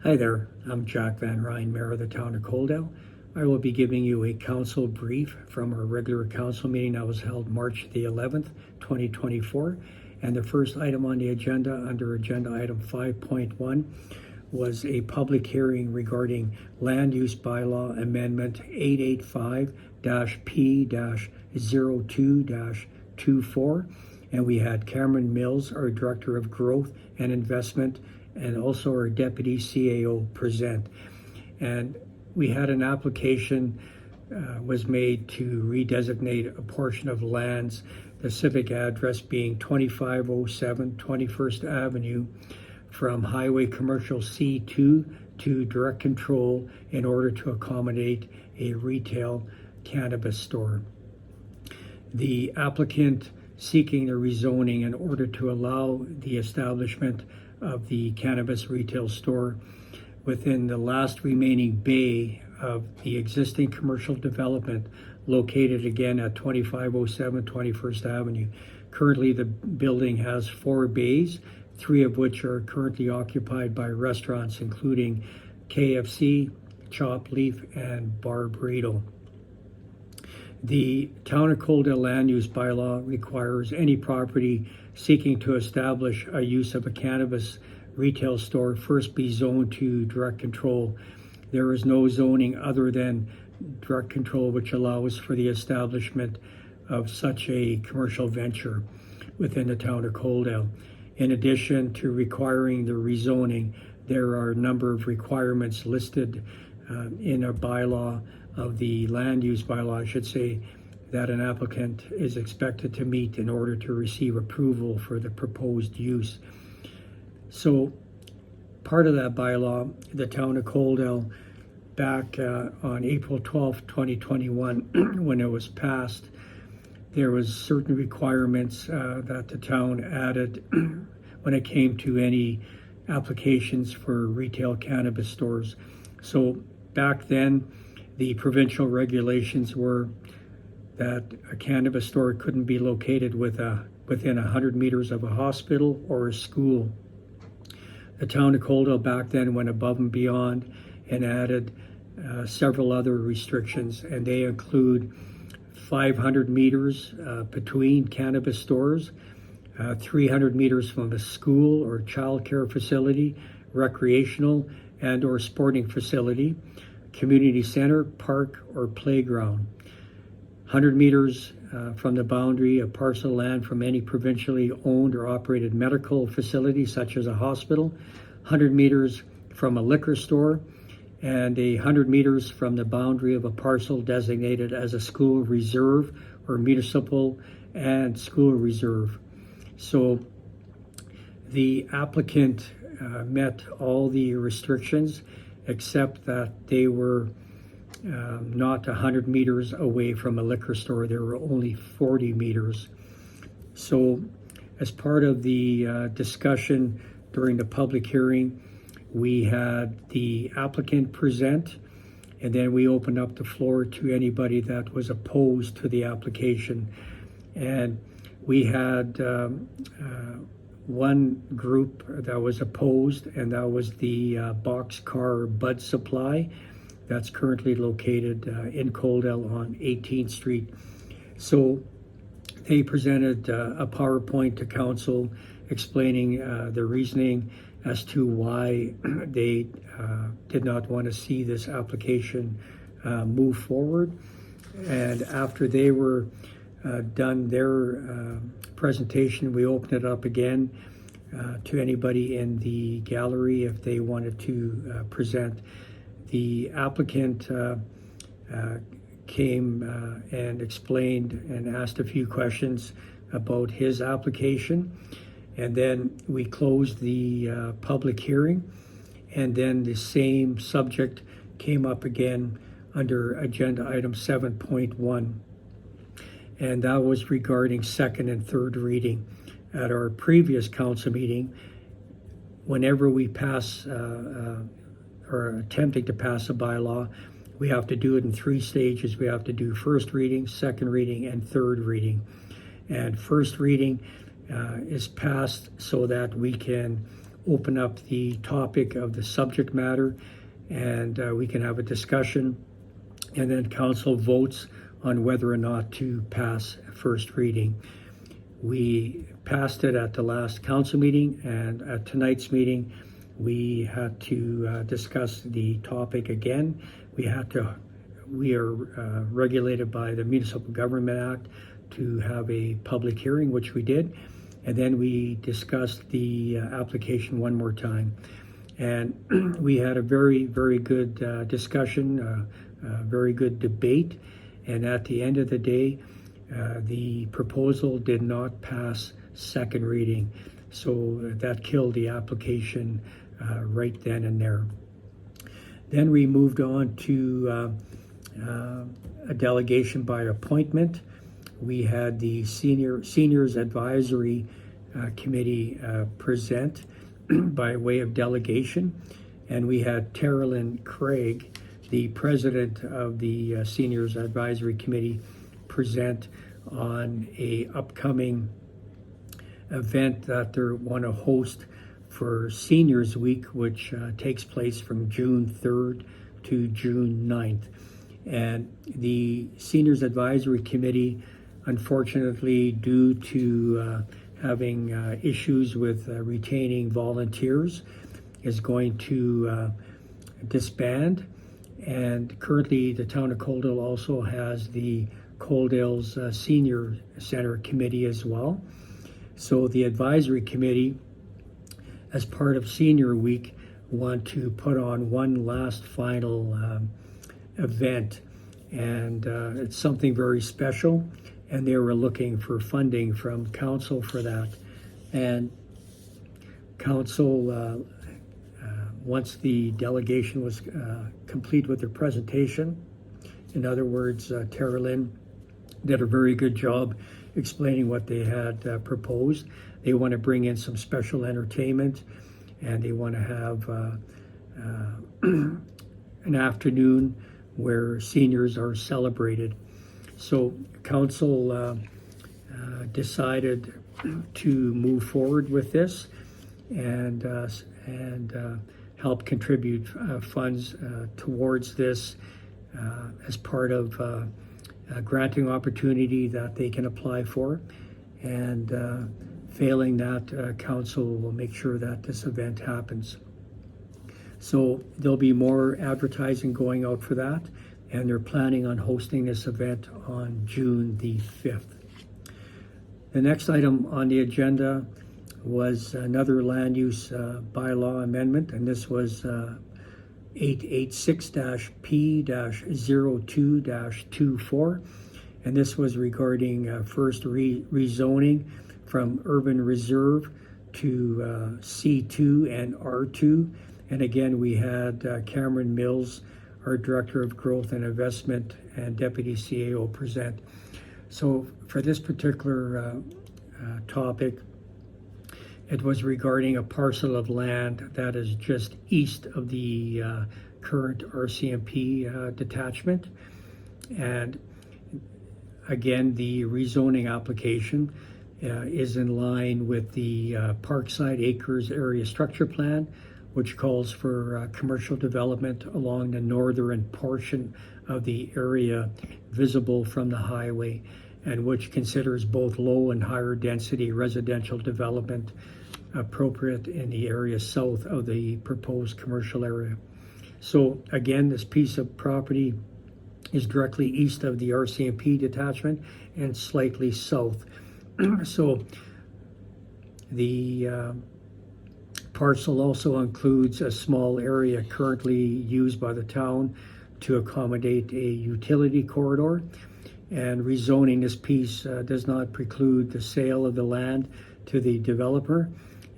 Hi there, I'm Jack Van Ryn, Mayor of the Town of Coaldale. I will be giving you a council brief from our regular council meeting that was held March the 11th, 2024. And the first item on the agenda, under agenda item 5.1, was a public hearing regarding Land Use Bylaw Amendment 885-P-02-24. And we had Cameron Mills, our Director of Growth and Investment, and also our Deputy CAO present. And we had an application was made to redesignate a portion of lands, the civic address being 2507 21st Avenue, from Highway Commercial C2 to Direct Control in order to accommodate a retail cannabis store. The applicant seeking the rezoning in order to allow the establishment of the cannabis retail store within the last remaining bay of the existing commercial development located again at 2507 21st Avenue. Currently, the building has 4 bays, 3 of which are currently occupied by restaurants, including KFC, Chop Leaf, and Bar Burrito. The Town of Coaldale Land Use Bylaw requires any property seeking to establish a use of a cannabis retail store first be zoned to direct control. There is no zoning other than direct control which allows for the establishment of such a commercial venture within the Town of Coaldale. In addition to requiring the rezoning, there are a number of requirements listed in a bylaw of the land use bylaw, I should say, that an applicant is expected to meet in order to receive approval for the proposed use. So part of that bylaw, the Town of Coaldale, back on April 12th, 2021, when it was passed, there was certain requirements that the town added when it came to any applications for retail cannabis stores. So back then, the provincial regulations were that a cannabis store couldn't be located within 100 meters of a hospital or a school. The Town of Coaldale back then went above and beyond and added several other restrictions, and they include 500 meters between cannabis stores, 300 meters from a school or child care facility, recreational and or sporting facility, community center, park, or playground. 100 meters from the boundary of parcel land from any provincially owned or operated medical facility, such as a hospital. 100 meters from a liquor store, and 100 meters from the boundary of a parcel designated as a school reserve or municipal and school reserve. So the applicant met all the restrictions, except that they were not 100 meters away from a liquor store. There were only 40 meters. So as part of the discussion during the public hearing, we had the applicant present, and then we opened up the floor to anybody that was opposed to the application. And we had one group that was opposed, and that was the Boxcar Bud Supply that's currently located in Coaldale on 18th Street. So they presented a PowerPoint to council explaining the reasoning as to why they did not want to see this application move forward. And after they were done their presentation, we opened it up again to anybody in the gallery if they wanted to present. The applicant came and explained and asked a few questions about his application, and then we closed the public hearing, and then the same subject came up again under agenda item 7.1, and that was regarding second and third reading. At our previous council meeting, whenever we pass or attempting to pass a bylaw, we have to do it in 3 stages. We have to do first reading, second reading, and third reading. And first reading is passed so that we can open up the topic of the subject matter, and we can have a discussion, and then council votes on whether or not to pass first reading. We passed it at the last council meeting, and at tonight's meeting, we had to discuss the topic again. We are regulated by the Municipal Government Act to have a public hearing, which we did, and then we discussed the application one more time. And we had a very, very good discussion, very good debate, and at the end of the day, the proposal did not pass second reading, so that killed the application right then and there. Then we moved on to a delegation by appointment. We had the Seniors Advisory Committee present by way of delegation, and we had Terralyn Craig, the president of the Seniors Advisory Committee, present on a upcoming event that they want to host for Seniors Week, which takes place from June 3rd to June 9th. And the Seniors Advisory Committee, unfortunately, due to having issues with retaining volunteers, is going to disband. And currently, the town of Coaldale also has the Coaldale's Senior Center Committee as well. So the advisory committee, as part of Senior Week, want to put on one last final event, and it's something very special, and they were looking for funding from council for that. And council, once the delegation was complete with their presentation, in other words, Terralyn did a very good job explaining what they had proposed. They want to bring in some special entertainment, and they want to have an afternoon where seniors are celebrated. So council decided to move forward with this and help contribute funds towards this as part of a granting opportunity that they can apply for. And failing that, council will make sure that this event happens. So there'll be more advertising going out for that, and they're planning on hosting this event on June the 5th. The next item on the agenda was another land use bylaw amendment, and this was 886-P-02-24, and this was regarding first rezoning from urban reserve to C2 and R2. And again, we had Cameron Mills, our Director of Growth and Investment and Deputy CAO, present. So for this particular topic, it was regarding a parcel of land that is just east of the current RCMP detachment. And again, the rezoning application is in line with the Parkside Acres Area Structure Plan, which calls for commercial development along the northern portion of the area visible from the highway, and which considers both low and higher density residential development appropriate in the area south of the proposed commercial area. So again, this piece of property is directly east of the RCMP detachment and slightly south. So the parcel also includes a small area currently used by the town to accommodate a utility corridor, and rezoning this piece does not preclude the sale of the land to the developer.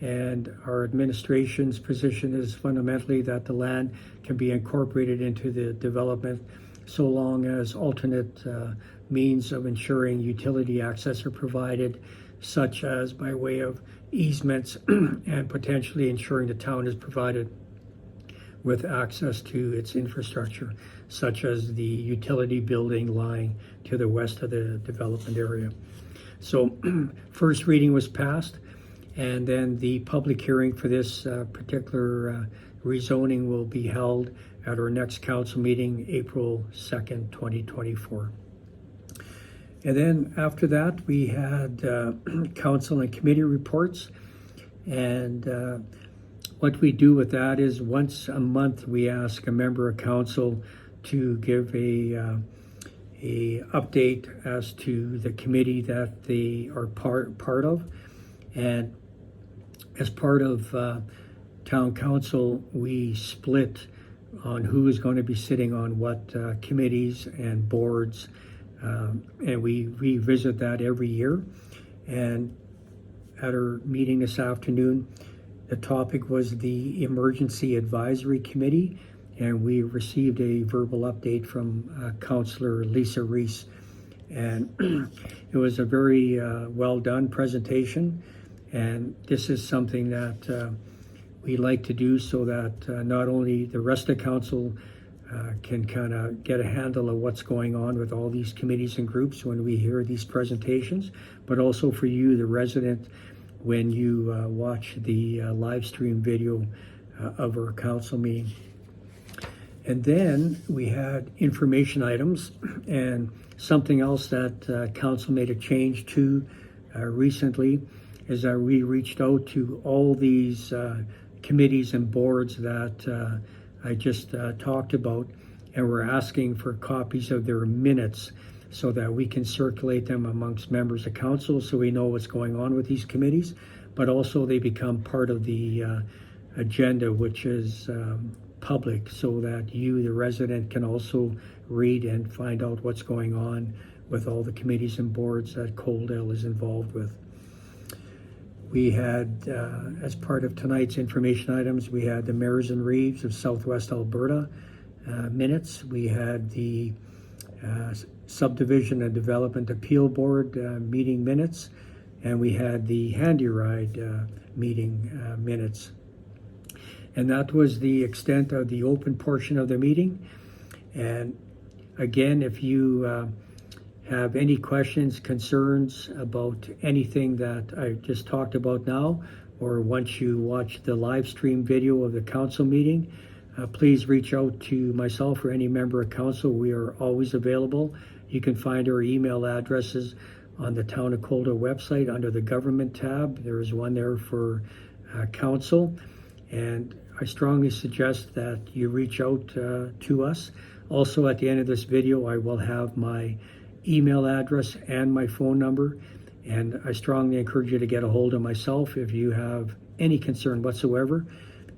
And our administration's position is fundamentally that the land can be incorporated into the development so long as alternate means of ensuring utility access are provided, such as by way of easements and potentially ensuring the town is provided with access to its infrastructure, such as the utility building lying to the west of the development area. So first reading was passed, And then the public hearing for this particular rezoning will be held at our next council meeting, April 2nd, 2024. And then after that, we had council and committee reports. And what we do with that is once a month, we ask a member of council to give a update as to the committee that they are part of. And as part of town council, we split on who is going to be sitting on what committees and boards, and we revisit that every year. And at our meeting this afternoon, the topic was the Emergency Advisory Committee, and we received a verbal update from Councillor Lisa Reese. And it was a very well done presentation, and this is something that we like to do so that not only the rest of council can kind of get a handle of what's going on with all these committees and groups when we hear these presentations, but also for you, the resident, when you watch the live stream video of our council meeting. And then we had information items, and something else that council made a change to recently is that we reached out to all these committees and boards that I just talked about, and we're asking for copies of their minutes so that we can circulate them amongst members of council so we know what's going on with these committees, but also they become part of the agenda, which is public, so that you, the resident, can also read and find out what's going on with all the committees and boards that Coaldale is involved with. We had, as part of tonight's information items, we had the Mayors and Reeves of Southwest Alberta minutes. We had the Subdivision and Development Appeal Board meeting minutes, and we had the Handy Ride meeting minutes. And that was the extent of the open portion of the meeting. And again, if you have any questions, concerns about anything that I just talked about now, or once you watch the live stream video of the council meeting, please reach out to myself or any member of council. We are always available. You can find our email addresses on the Town of Coaldale website under the Government tab. There is one there for council, and I strongly suggest that you reach out to us. Also, at the end of this video, I will have my email address and my phone number, and I strongly encourage you to get a hold of myself if you have any concern whatsoever.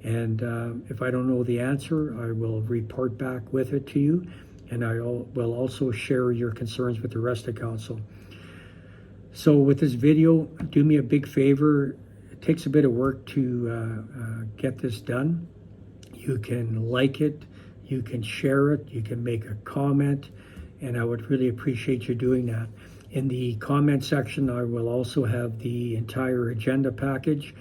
And if I don't know the answer, I will report back with it to you, and I will also share your concerns with the rest of council. So with this video, do me a big favor. It takes a bit of work to get this done. You can like it, you can share it, you can make a comment, and I would really appreciate you doing that. In the comment section, I will also have the entire agenda package,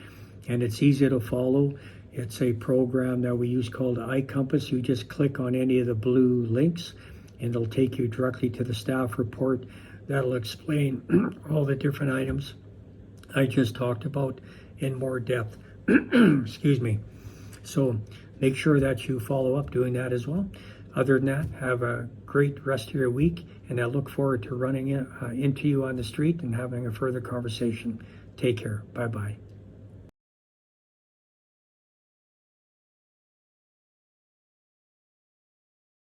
and it's easy to follow. It's a program that we use called iCompass. You just click on any of the blue links, and it'll take you directly to the staff report that'll explain all the different items I just talked about in more depth. Excuse me. So make sure that you follow up doing that as well. Other than that, have a great rest of your week, and I look forward to running into you on the street and having a further conversation. Take care. Bye-bye.